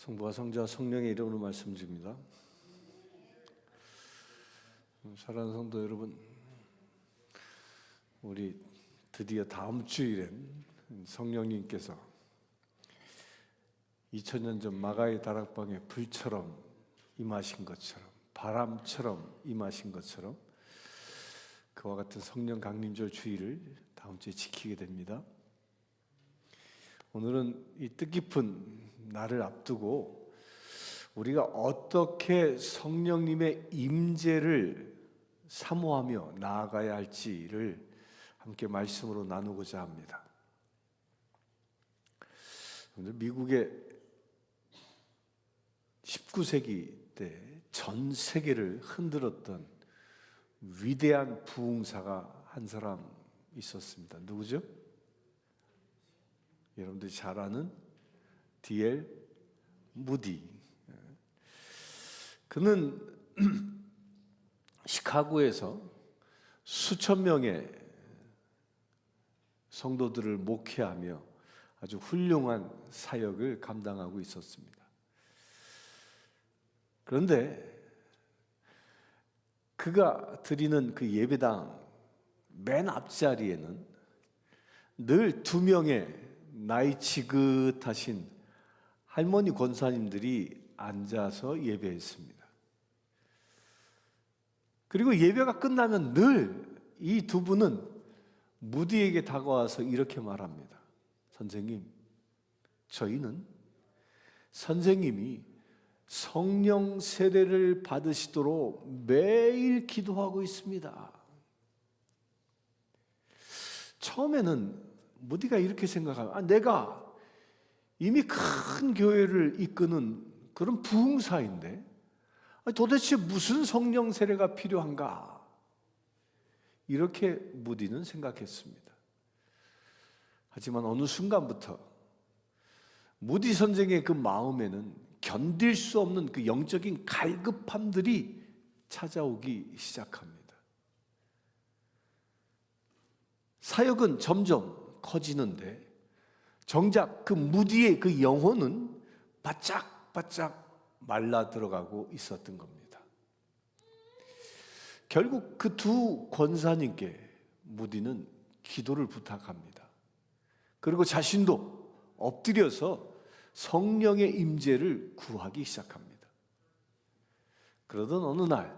성부와 성자와 성령의 이름으로 말씀드립니다. 사랑하는 성도 여러분, 우리 드디어 다음 주일엔 성령님께서 2000년 전 마가의 다락방에 불처럼 임하신 것처럼, 바람처럼 임하신 것처럼 그와 같은 성령 강림절 주일을 다음 주에 지키게 됩니다. 오늘은 이 뜻깊은 날을 앞두고 우리가 어떻게 성령님의 임재를 사모하며 나아가야 할지를 함께 말씀으로 나누고자 합니다. 미국의 19세기 때 전 세계를 흔들었던 위대한 부흥사가 한 사람 있었습니다. 누구죠? 여러분들이 잘 아는 D.L. 무디. 그는 시카고에서 수천 명의 성도들을 목회하며 아주 훌륭한 사역을 감당하고 있었습니다. 그런데 그가 드리는 그 예배당 맨 앞자리에는 늘 두 명의 나이 지긋하신 할머니 권사님들이 앉아서 예배했습니다. 그리고 예배가 끝나면 늘 이 두 분은 무디에게 다가와서 이렇게 말합니다. 선생님, 저희는 선생님이 성령 세례를 받으시도록 매일 기도하고 있습니다. 처음에는 무디가 이렇게 생각합니다. 내가 이미 큰 교회를 이끄는 그런 부흥사인데 도대체 무슨 성령 세례가 필요한가? 이렇게 무디는 생각했습니다. 하지만 어느 순간부터 무디 선생의 그 마음에는 견딜 수 없는 그 영적인 갈급함들이 찾아오기 시작합니다. 사역은 점점 커지는데 정작 그 무디의 그 영혼은 바짝바짝 말라 들어가고 있었던 겁니다. 결국 그 두 권사님께 무디는 기도를 부탁합니다. 그리고 자신도 엎드려서 성령의 임재를 구하기 시작합니다. 그러던 어느 날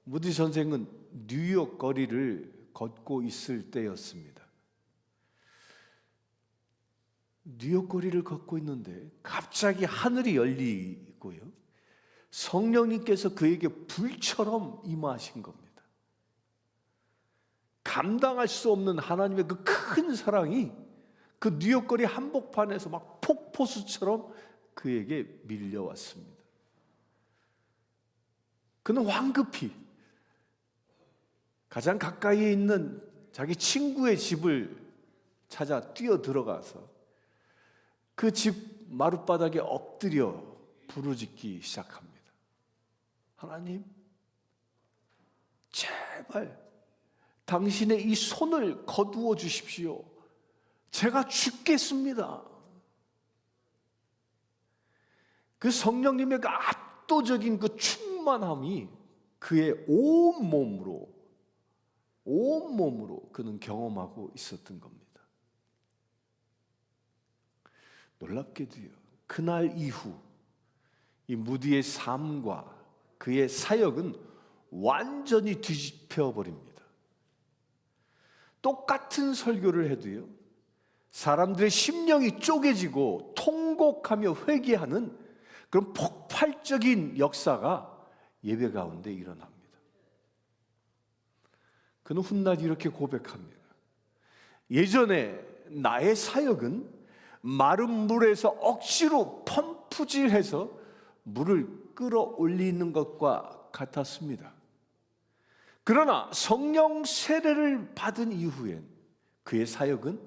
무디 선생은 뉴욕 거리를 걷고 있을 때였습니다. 뉴욕 거리를 걷고 있는데 갑자기 하늘이 열리고요, 성령님께서 그에게 불처럼 임하신 겁니다. 감당할 수 없는 하나님의 그 큰 사랑이 그 뉴욕 거리 한복판에서 막 폭포수처럼 그에게 밀려왔습니다. 그는 황급히 가장 가까이에 있는 자기 친구의 집을 찾아 뛰어 들어가서 그 집 마룻바닥에 엎드려 부르짖기 시작합니다. 하나님, 제발 당신의 이 손을 거두어 주십시오. 제가 죽겠습니다. 그 성령님의 그 압도적인 그 충만함이 그의 온몸으로 그는 경험하고 있었던 겁니다. 놀랍게도요, 그날 이후 이 무디의 삶과 그의 사역은 완전히 뒤집혀 버립니다. 똑같은 설교를 해도요, 사람들의 심령이 쪼개지고 통곡하며 회개하는 그런 폭발적인 역사가 예배 가운데 일어납니다. 그는 훗날 이렇게 고백합니다. 예전에 나의 사역은 마른 물에서 억지로 펌프질해서 물을 끌어올리는 것과 같았습니다. 그러나 성령 세례를 받은 이후엔 그의 사역은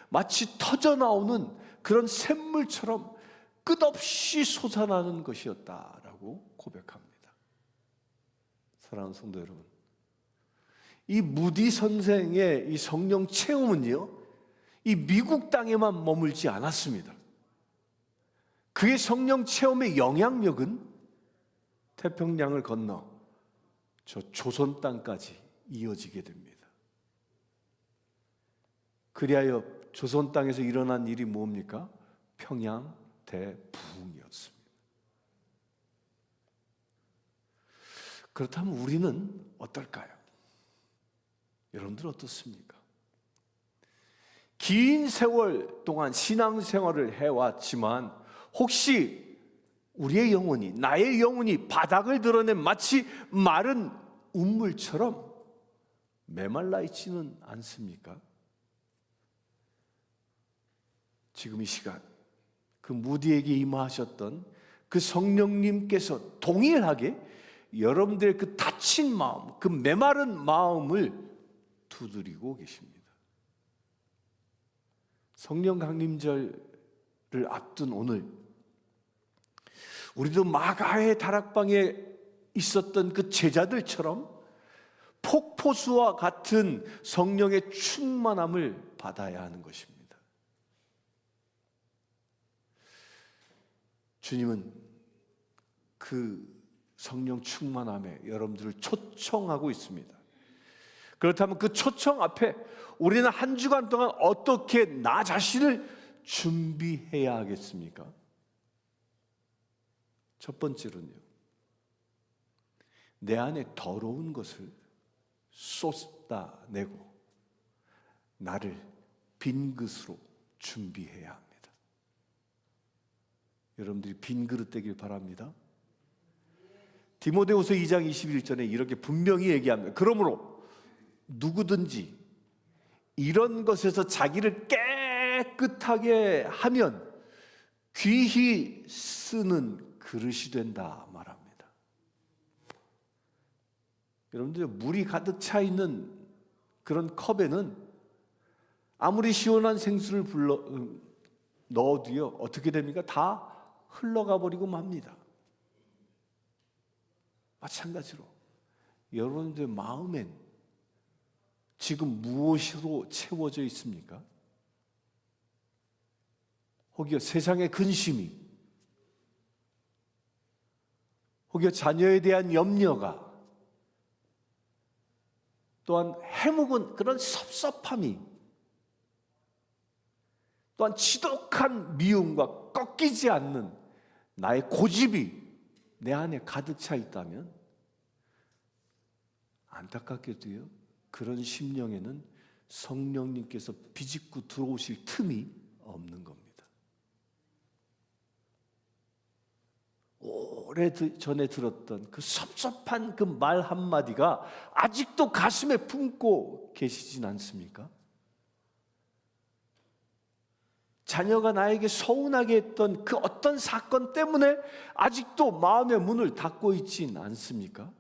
마치 터져나오는 그런 샘물처럼 끝없이 솟아나는 것이었다라고 고백합니다. 사랑하는 성도 여러분, 이 무디 선생의 이 성령 체험은요, 이 미국 땅에만 머물지 않았습니다. 그의 성령 체험의 영향력은 태평양을 건너 저 조선 땅까지 이어지게 됩니다. 그리하여 조선 땅에서 일어난 일이 뭡니까? 평양 대부흥이었습니다. 그렇다면 우리는 어떨까요? 여러분들 어떻습니까? 긴 세월 동안 신앙생활을 해왔지만 혹시 우리의 영혼이, 나의 영혼이 바닥을 드러낸 마치 마른 운물처럼 메말라 있지는 않습니까? 지금 이 시간 그 무디에게 임하셨던 그 성령님께서 동일하게 여러분들의 그 다친 마음, 그 메마른 마음을 두드리고 계십니다. 성령 강림절을 앞둔 오늘 우리도 마가의 다락방에 있었던 그 제자들처럼 폭포수와 같은 성령의 충만함을 받아야 하는 것입니다. 주님은 그 성령 충만함에 여러분들을 초청하고 있습니다. 그렇다면 그 초청 앞에 우리는 한 주간 동안 어떻게 나 자신을 준비해야 하겠습니까? 첫 번째로는요, 내 안에 더러운 것을 쏟아내고 나를 빈 그릇으로 준비해야 합니다. 여러분들이 빈 그릇 되길 바랍니다. 디모데후서 2장 21절에 이렇게 분명히 얘기합니다. 그러므로 누구든지 이런 것에서 자기를 깨끗하게 하면 귀히 쓰는 그릇이 된다 말합니다. 여러분들, 물이 가득 차 있는 그런 컵에는 아무리 시원한 생수를 넣어도요, 어떻게 됩니까? 다 흘러가 버리고 맙니다. 마찬가지로 여러분들의 마음엔 지금 무엇으로 채워져 있습니까? 혹여 세상의 근심이, 혹여 자녀에 대한 염려가, 또한 해묵은 그런 섭섭함이, 또한 지독한 미움과 꺾이지 않는 나의 고집이 내 안에 가득 차 있다면 안타깝게도요, 그런 심령에는 성령님께서 비집고 들어오실 틈이 없는 겁니다. 오래전에 들었던 그 섭섭한 그 말 한마디가 아직도 가슴에 품고 계시진 않습니까? 자녀가 나에게 서운하게 했던 그 어떤 사건 때문에 아직도 마음의 문을 닫고 있진 않습니까?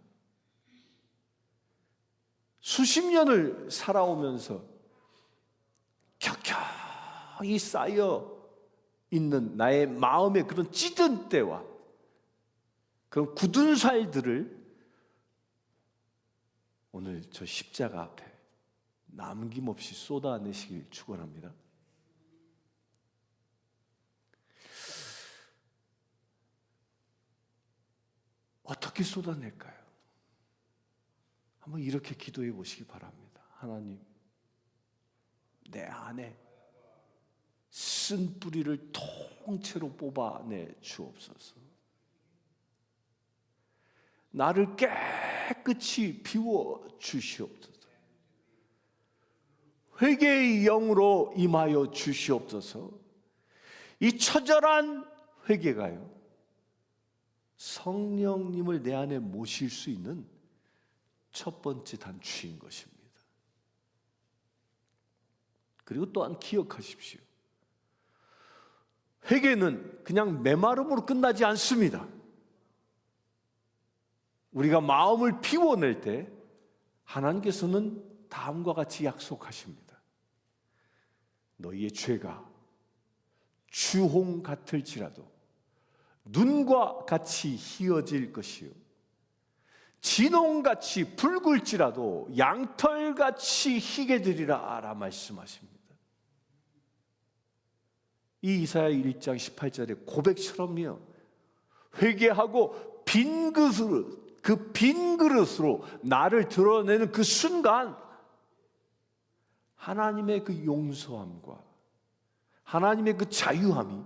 수십 년을 살아오면서 켜켜이 쌓여 있는 나의 마음의 그런 찌든 때와 그런 굳은 살들을 오늘 저 십자가 앞에 남김없이 쏟아내시길 축원합니다. 어떻게 쏟아낼까요? 한번 이렇게 기도해 보시기 바랍니다. 하나님, 내 안에 쓴 뿌리를 통째로 뽑아내 주옵소서. 나를 깨끗이 비워 주시옵소서. 회개의 영으로 임하여 주시옵소서. 이 처절한 회개가요, 성령님을 내 안에 모실 수 있는 첫 번째 단추인 것입니다. 그리고 또한 기억하십시오. 회개는 그냥 메마름으로 끝나지 않습니다. 우리가 마음을 비워낼 때 하나님께서는 다음과 같이 약속하십니다. 너희의 죄가 주홍 같을지라도 눈과 같이 희어질 것이요 진홍같이 붉을지라도 양털같이 희게 되리라 말씀하십니다. 이 이사야 1장 18절의 고백처럼요, 회개하고 빈 그릇으로, 그 빈 그릇으로 나를 드러내는 그 순간 하나님의 그 용서함과 하나님의 그 자유함이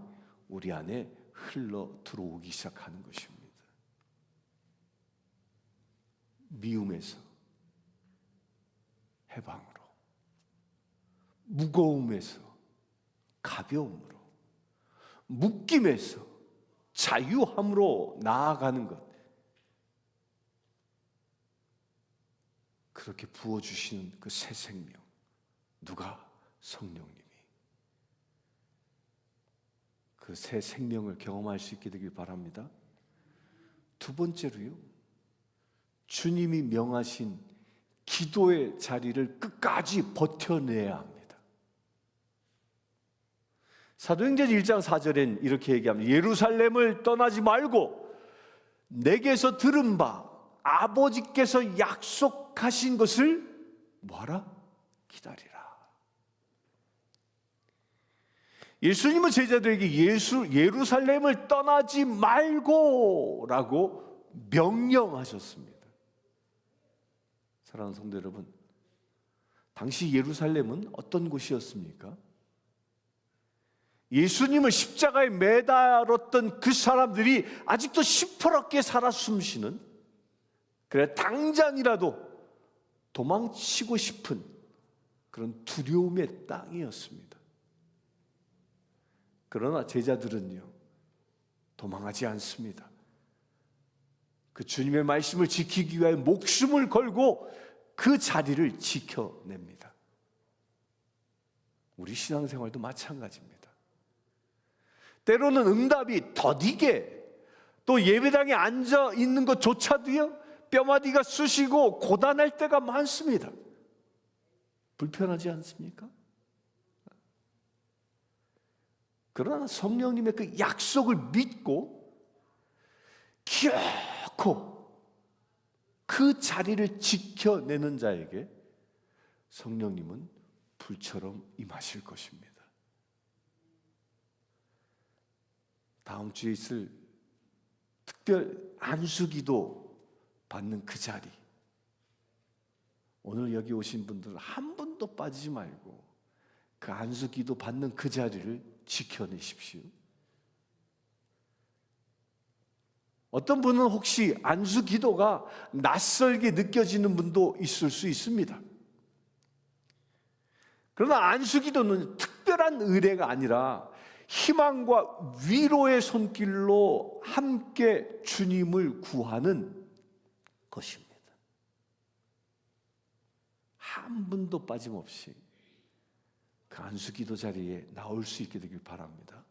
우리 안에 흘러 들어오기 시작하는 것입니다. 미움에서 해방으로, 무거움에서 가벼움으로, 묶임에서 자유함으로 나아가는 것, 그렇게 부어주시는 그 새 생명, 누가? 성령님이. 그 새 생명을 경험할 수 있게 되길 바랍니다. 두 번째로요, 주님이 명하신 기도의 자리를 끝까지 버텨내야 합니다. 사도행전 1장 4절엔 이렇게 얘기합니다. 예루살렘을 떠나지 말고 내게서 들은 바 아버지께서 약속하신 것을 뭐하라? 기다리라. 예수님은 제자들에게 예루살렘을 떠나지 말고 라고 명령하셨습니다. 사랑하는 성도 여러분, 당시 예루살렘은 어떤 곳이었습니까? 예수님을 십자가에 매달았던 그 사람들이 아직도 시퍼렇게 살아 숨쉬는, 그래 당장이라도 도망치고 싶은 그런 두려움의 땅이었습니다. 그러나 제자들은요, 도망하지 않습니다. 그 주님의 말씀을 지키기 위하여 목숨을 걸고 그 자리를 지켜냅니다. 우리 신앙생활도 마찬가지입니다. 때로는 응답이 더디게, 또 예배당에 앉아 있는 것조차도요, 뼈마디가 쑤시고 고단할 때가 많습니다. 불편하지 않습니까? 그러나 성령님의 그 약속을 믿고 기어코 그 자리를 지켜내는 자에게 성령님은 불처럼 임하실 것입니다. 다음 주에 있을 특별 안수기도 받는 그 자리, 오늘 여기 오신 분들 한 분도 빠지지 말고 그 안수기도 받는 그 자리를 지켜내십시오. 어떤 분은 혹시 안수기도가 낯설게 느껴지는 분도 있을 수 있습니다. 그러나 안수기도는 특별한 의례가 아니라 희망과 위로의 손길로 함께 주님을 구하는 것입니다. 한 분도 빠짐없이 그 안수기도 자리에 나올 수 있게 되길 바랍니다.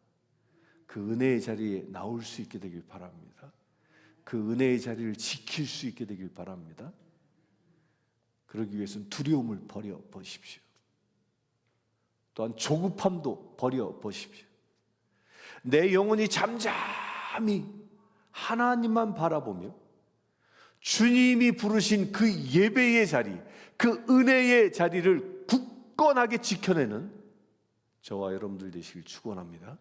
그 은혜의 자리에 나올 수 있게 되길 바랍니다. 그 은혜의 자리를 지킬 수 있게 되길 바랍니다. 그러기 위해서는 두려움을 버려보십시오. 또한 조급함도 버려보십시오. 내 영혼이 잠잠히 하나님만 바라보며 주님이 부르신 그 예배의 자리, 그 은혜의 자리를 굳건하게 지켜내는 저와 여러분들 되시길 축원합니다.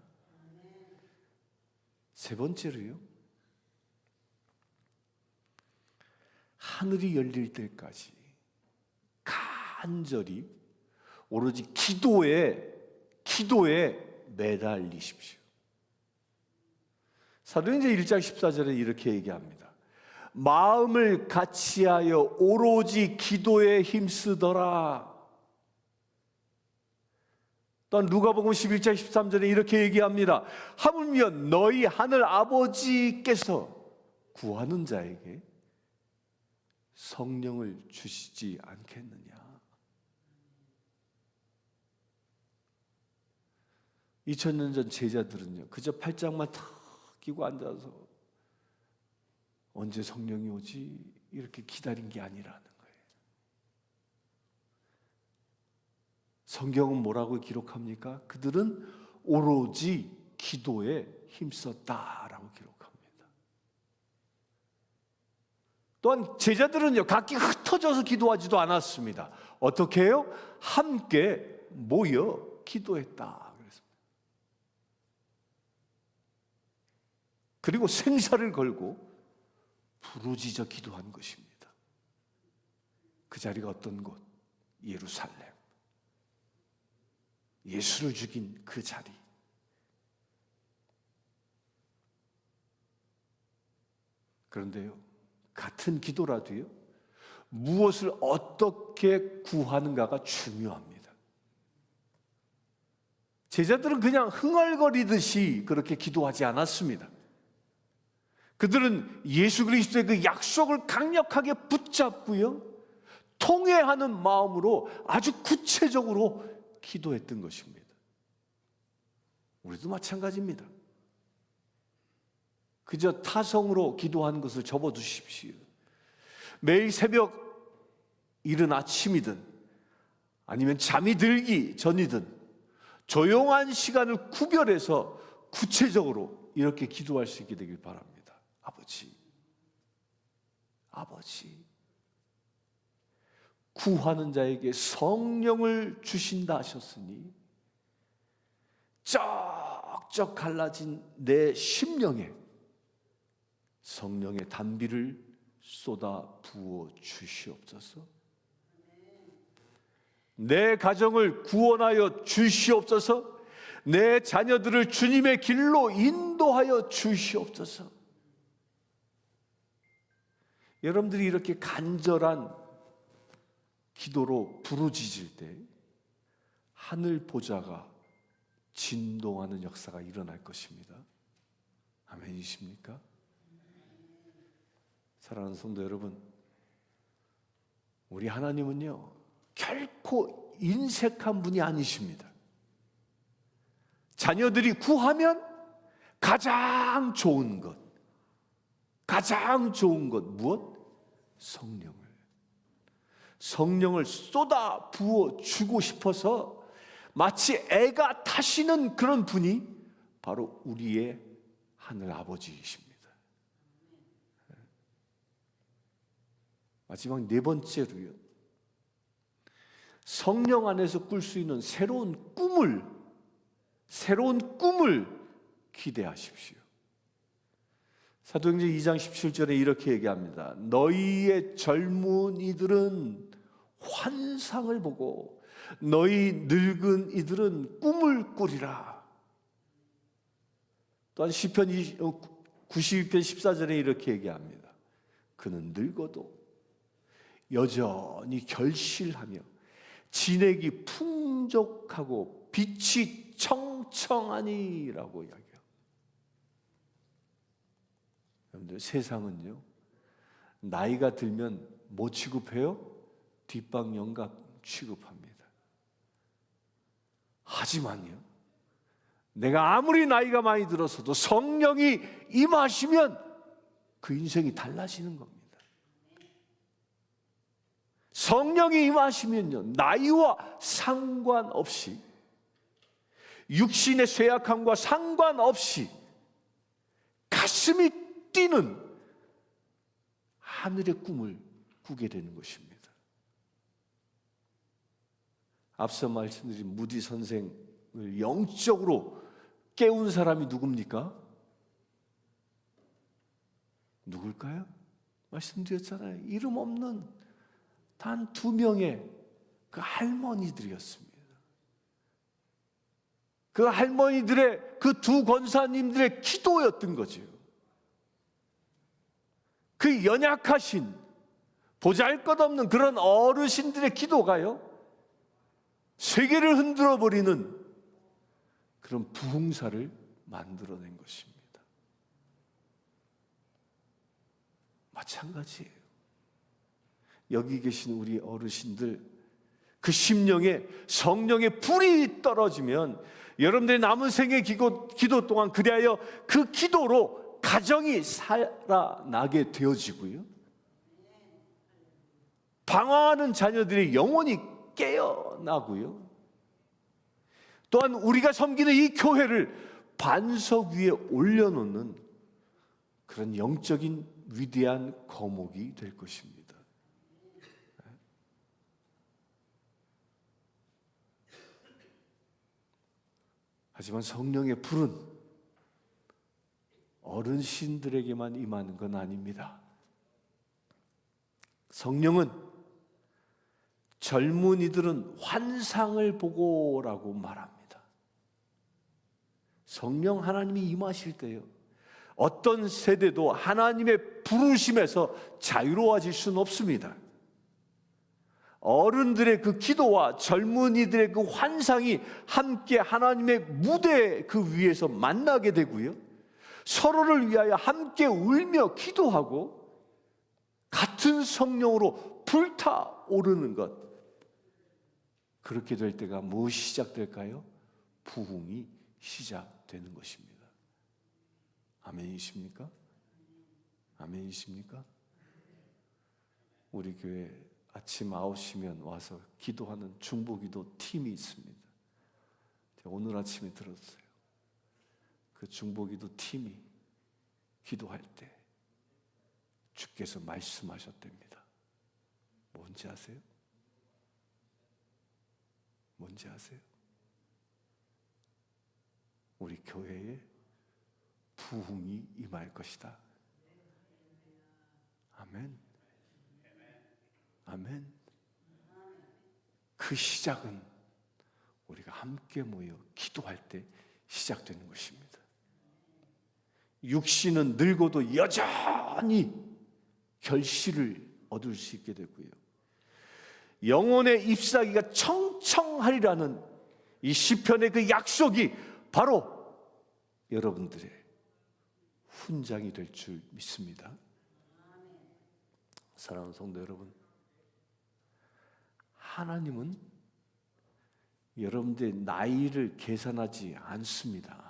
세 번째로요, 하늘이 열릴 때까지 간절히 오로지 기도에 매달리십시오. 사도행전 1장 14절에 이렇게 얘기합니다. 마음을 같이하여 오로지 기도에 힘쓰더라. 또한 누가복음 11장 13절에 이렇게 얘기합니다. 하물며 너희 하늘 아버지께서 구하는 자에게 성령을 주시지 않겠느냐. 2000년 전 제자들은요, 그저 팔짱만 탁 끼고 앉아서 언제 성령이 오지 이렇게 기다린 게 아니라는 거예요. 성경은 뭐라고 기록합니까? 그들은 오로지 기도에 힘썼다라고 기록합니다. 또한 제자들은요, 각기 흩어져서 기도하지도 않았습니다. 어떻게 해요? 함께 모여 기도했다 그랬습니다. 그리고 생사를 걸고 부르짖어 기도한 것입니다. 그 자리가 어떤 곳? 예루살렘. 예수를 죽인 그 자리. 그런데요, 같은 기도라도요, 무엇을 어떻게 구하는가가 중요합니다. 제자들은 그냥 흥얼거리듯이 그렇게 기도하지 않았습니다. 그들은 예수 그리스도의 그 약속을 강력하게 붙잡고요, 통회하는 마음으로 아주 구체적으로 기도했던 것입니다. 우리도 마찬가지입니다. 그저 타성으로 기도하는 것을 접어두십시오. 매일 새벽 이른 아침이든 아니면 잠이 들기 전이든 조용한 시간을 구별해서 구체적으로 이렇게 기도할 수 있게 되길 바랍니다. 아버지, 구하는 자에게 성령을 주신다 하셨으니 쩍쩍 갈라진 내 심령에 성령의 단비를 쏟아 부어 주시옵소서. 내 가정을 구원하여 주시옵소서. 내 자녀들을 주님의 길로 인도하여 주시옵소서. 여러분들이 이렇게 간절한 기도로 부르짖을 때 하늘 보좌가 진동하는 역사가 일어날 것입니다. 아멘이십니까? 사랑하는 성도 여러분, 우리 하나님은요, 결코 인색한 분이 아니십니다. 자녀들이 구하면 가장 좋은 것 무엇? 성령을 쏟아 부어 주고 싶어서 마치 애가 타시는 그런 분이 바로 우리의 하늘 아버지이십니다. 마지막 네 번째로요, 성령 안에서 꿀 수 있는 새로운 꿈을 기대하십시오. 사도행전 2장 17절에 이렇게 얘기합니다. 너희의 젊은이들은 환상을 보고 너희 늙은 이들은 꿈을 꾸리라. 또한 시편 92편 14절에 이렇게 얘기합니다. 그는 늙어도 여전히 결실하며 진액이 풍족하고 빛이 청청하니라고 이야기해요. 여러분들, 세상은요, 나이가 들면 뭐 취급해요? 뒷방 영감 취급합니다. 하지만요, 내가 아무리 나이가 많이 들어서도 성령이 임하시면 그 인생이 달라지는 겁니다. 성령이 임하시면요, 나이와 상관없이, 육신의 쇠약함과 상관없이 가슴이 뛰는 하늘의 꿈을 꾸게 되는 것입니다. 앞서 말씀드린 무디 선생을 영적으로 깨운 사람이 누굽니까? 누굴까요? 말씀드렸잖아요. 이름 없는 단 2명의 그 할머니들이었습니다. 그 할머니들의 그 2 권사님들의 기도였던 거죠. 그 연약하신 보잘것없는 그런 어르신들의 기도가요, 세계를 흔들어 버리는 그런 부흥사를 만들어낸 것입니다. 마찬가지예요. 여기 계신 우리 어르신들, 그 심령에 성령의 불이 떨어지면 여러분들의 남은 생의 기도 동안 그리하여 그 기도로 가정이 살아나게 되어지고요, 방황하는 자녀들이 영혼이 깨어나고요, 또한 우리가 섬기는 이 교회를 반석 위에 올려놓는 그런 영적인 위대한 거목이 될 것입니다. 하지만 성령의 불은 어르신들에게만 임하는 건 아닙니다. 성령은 젊은이들은 환상을 보고라고 말합니다. 성령 하나님이 임하실 때요, 어떤 세대도 하나님의 부르심에서 자유로워질 수는 없습니다. 어른들의 그 기도와 젊은이들의 그 환상이 함께 하나님의 무대 그 위에서 만나게 되고요, 서로를 위하여 함께 울며 기도하고 같은 성령으로 불타오르는 것, 그렇게 될 때가 무엇이 시작될까요? 부흥이 시작되는 것입니다. 아멘이십니까? 아멘이십니까? 우리 교회 아침 9시면 와서 기도하는 중보기도 팀이 있습니다. 제가 오늘 아침에 들었어요. 그 중보기도 팀이 기도할 때 주께서 말씀하셨답니다. 뭔지 아세요? 뭔지 아세요? 우리 교회에 부흥이 임할 것이다. 아멘. 아멘. 그 시작은 우리가 함께 모여 기도할 때 시작되는 것입니다. 육신은 늙어도 여전히 결실을 얻을 수 있게 되고요, 영혼의 잎사귀가 청청하리라는 이 시편의 그 약속이 바로 여러분들의 훈장이 될 줄 믿습니다. 사랑하는 성도 여러분, 하나님은 여러분들의 나이를 계산하지 않습니다.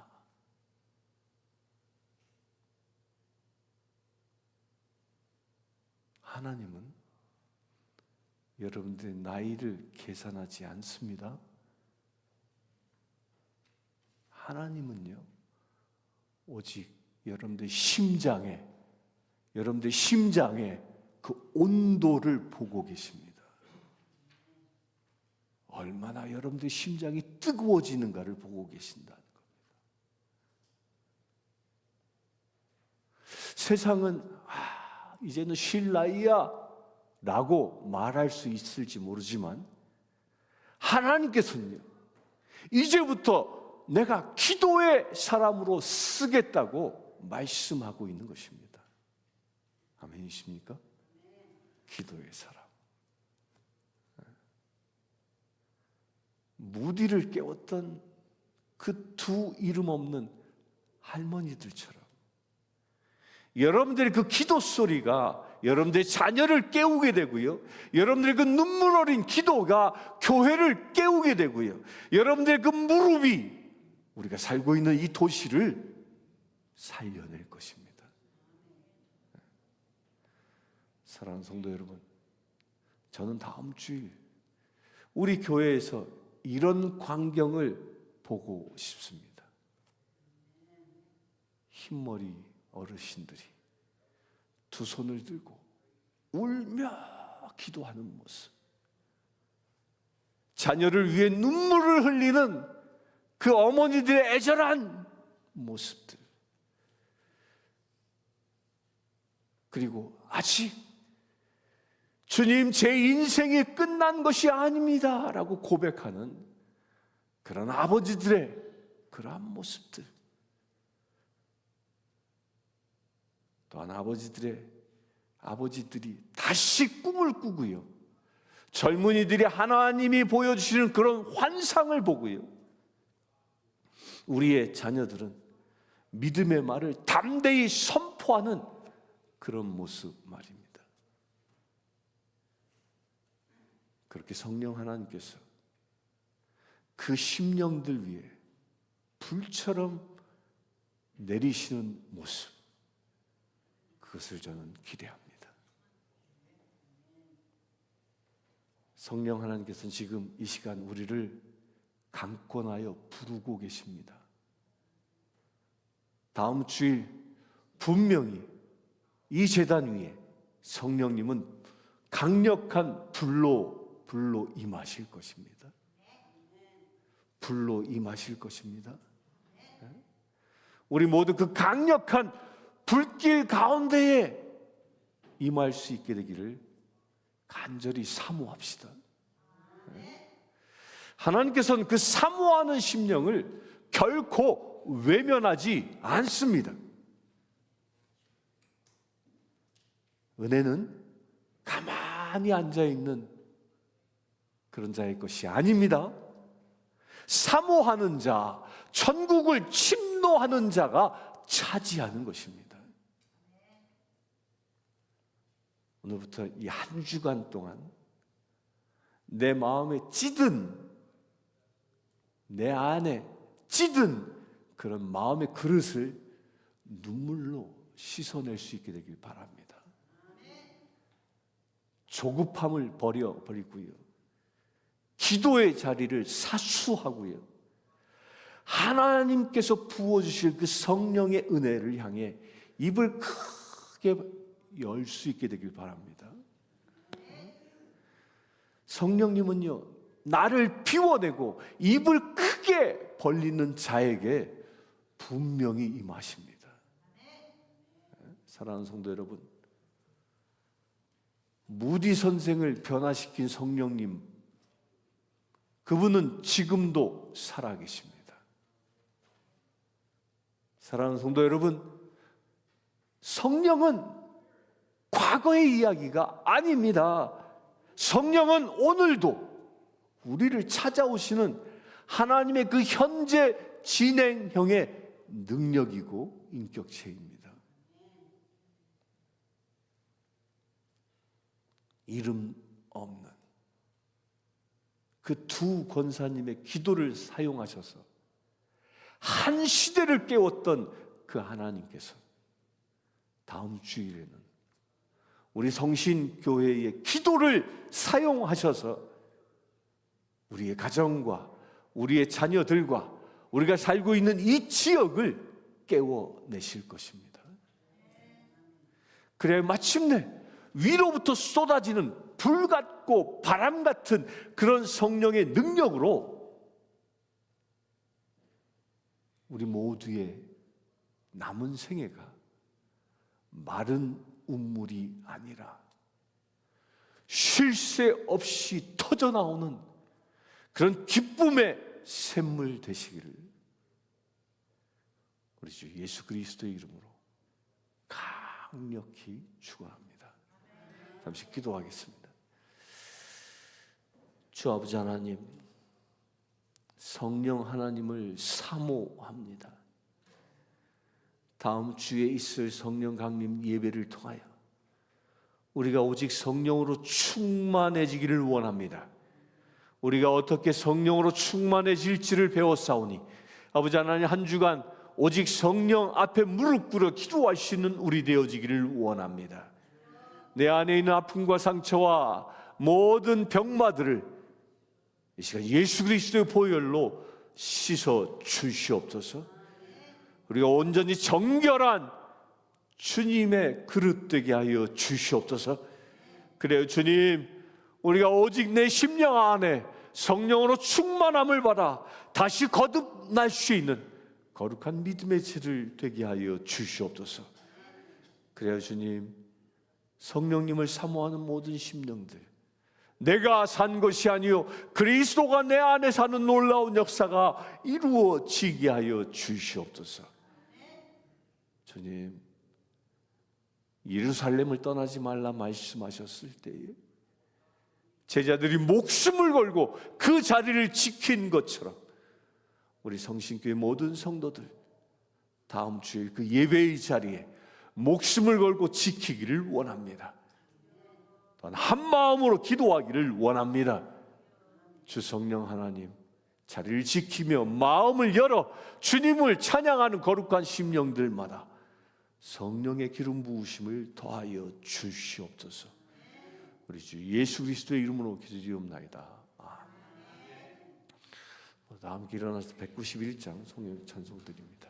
하나님은 여러분들의 나이를 계산하지 않습니다. 하나님은요, 오직 여러분들의 심장에 그 온도를 보고 계십니다. 얼마나 여러분들의 심장이 뜨거워지는가를 보고 계신다는 겁니다. 세상은 이제는 쉴 나이야 라고 말할 수 있을지 모르지만, 하나님께서는요, 이제부터 내가 기도의 사람으로 쓰겠다고 말씀하고 있는 것입니다. 아멘이십니까? 기도의 사람. 무디를 깨웠던 그 두 이름 없는 할머니들처럼 여러분들의 그 기도 소리가 여러분들의 자녀를 깨우게 되고요, 여러분들의 그 눈물 어린 기도가 교회를 깨우게 되고요, 여러분들의 그 무릎이 우리가 살고 있는 이 도시를 살려낼 것입니다. 사랑하는 성도 여러분, 저는 다음 주일 우리 교회에서 이런 광경을 보고 싶습니다. 흰머리 어르신들이 두 손을 들고 울며 기도하는 모습, 자녀를 위해 눈물을 흘리는 그 어머니들의 애절한 모습들, 그리고 아직 주님, 제 인생이 끝난 것이 아닙니다 라고 고백하는 그런 아버지들의 그러한 모습들, 또한 아버지들이 다시 꿈을 꾸고요, 젊은이들이 하나님이 보여주시는 그런 환상을 보고요, 우리의 자녀들은 믿음의 말을 담대히 선포하는 그런 모습 말입니다. 그렇게 성령 하나님께서 그 심령들 위에 불처럼 내리시는 모습, 그것을 저는 기대합니다. 성령 하나님께서는 지금 이 시간 우리를 강권하여 부르고 계십니다. 다음 주일 분명히 이 제단 위에 성령님은 강력한 불로 임하실 것입니다. 불로 임하실 것입니다. 우리 모두 그 강력한 불길 가운데에 임할 수 있게 되기를 간절히 사모합시다. 하나님께서는 그 사모하는 심령을 결코 외면하지 않습니다. 은혜는 가만히 앉아있는 그런 자의 것이 아닙니다. 사모하는 자, 천국을 침노하는 자가 차지하는 것입니다. 오늘부터 이 한 주간 동안 내 마음에 찌든, 내 안에 찌든 그런 마음의 그릇을 눈물로 씻어낼 수 있게 되길 바랍니다. 조급함을 버리고요, 기도의 자리를 사수하고요, 하나님께서 부어주실 그 성령의 은혜를 향해 입을 크게 열 수 있게 되길 바랍니다. 성령님은요, 나를 비워내고 입을 크게 벌리는 자에게 분명히 임하십니다. 사랑하는 성도 여러분, 무디 선생을 변화시킨 성령님, 그분은 지금도 살아계십니다. 사랑하는 성도 여러분, 성령은 과거의 이야기가 아닙니다. 성령은 오늘도 우리를 찾아오시는 하나님의 그 현재 진행형의 능력이고 인격체입니다. 이름 없는 그 두 권사님의 기도를 사용하셔서 한 시대를 깨웠던 그 하나님께서 다음 주일에는 우리 성신교회의 기도를 사용하셔서 우리의 가정과 우리의 자녀들과 우리가 살고 있는 이 지역을 깨워내실 것입니다. 그래야 마침내 위로부터 쏟아지는 불 같고 바람 같은 그런 성령의 능력으로 우리 모두의 남은 생애가 마른 운물이 아니라 쉴 새 없이 터져나오는 그런 기쁨의 샘물 되시기를 우리 주 예수 그리스도의 이름으로 강력히 축원합니다. 잠시 기도하겠습니다. 주 아버지 하나님, 성령 하나님을 사모합니다. 다음 주에 있을 성령 강림 예배를 통하여 우리가 오직 성령으로 충만해지기를 원합니다. 우리가 어떻게 성령으로 충만해질지를 배웠사오니 아버지 하나님, 한 주간 오직 성령 앞에 무릎 꿇어 기도할 수 있는 우리 되어지기를 원합니다. 내 안에 있는 아픔과 상처와 모든 병마들을 이 시간 예수 그리스도의 보혈로 씻어 주시옵소서. 우리가 온전히 정결한 주님의 그릇 되게 하여 주시옵소서. 그래요 주님, 우리가 오직 내 심령 안에 성령으로 충만함을 받아 다시 거듭날 수 있는 거룩한 믿음의 질을 되게 하여 주시옵소서. 그래요 주님, 성령님을 사모하는 모든 심령들, 내가 산 것이 아니요 그리스도가 내 안에 사는 놀라운 역사가 이루어지게 하여 주시옵소서. 주님, 예루살렘을 떠나지 말라 말씀하셨을 때에 제자들이 목숨을 걸고 그 자리를 지킨 것처럼 우리 성신교회 모든 성도들 다음 주일 그 예배의 자리에 목숨을 걸고 지키기를 원합니다. 또한 한 마음으로 기도하기를 원합니다. 주 성령 하나님, 자리를 지키며 마음을 열어 주님을 찬양하는 거룩한 심령들마다 성령의 기름 부으심을 더하여 주시옵소서. 우리 주 예수 그리스도의 이름으로 기도드리옵나이다. 아멘. 다음 일어나서 191장 성령 찬송 드립니다.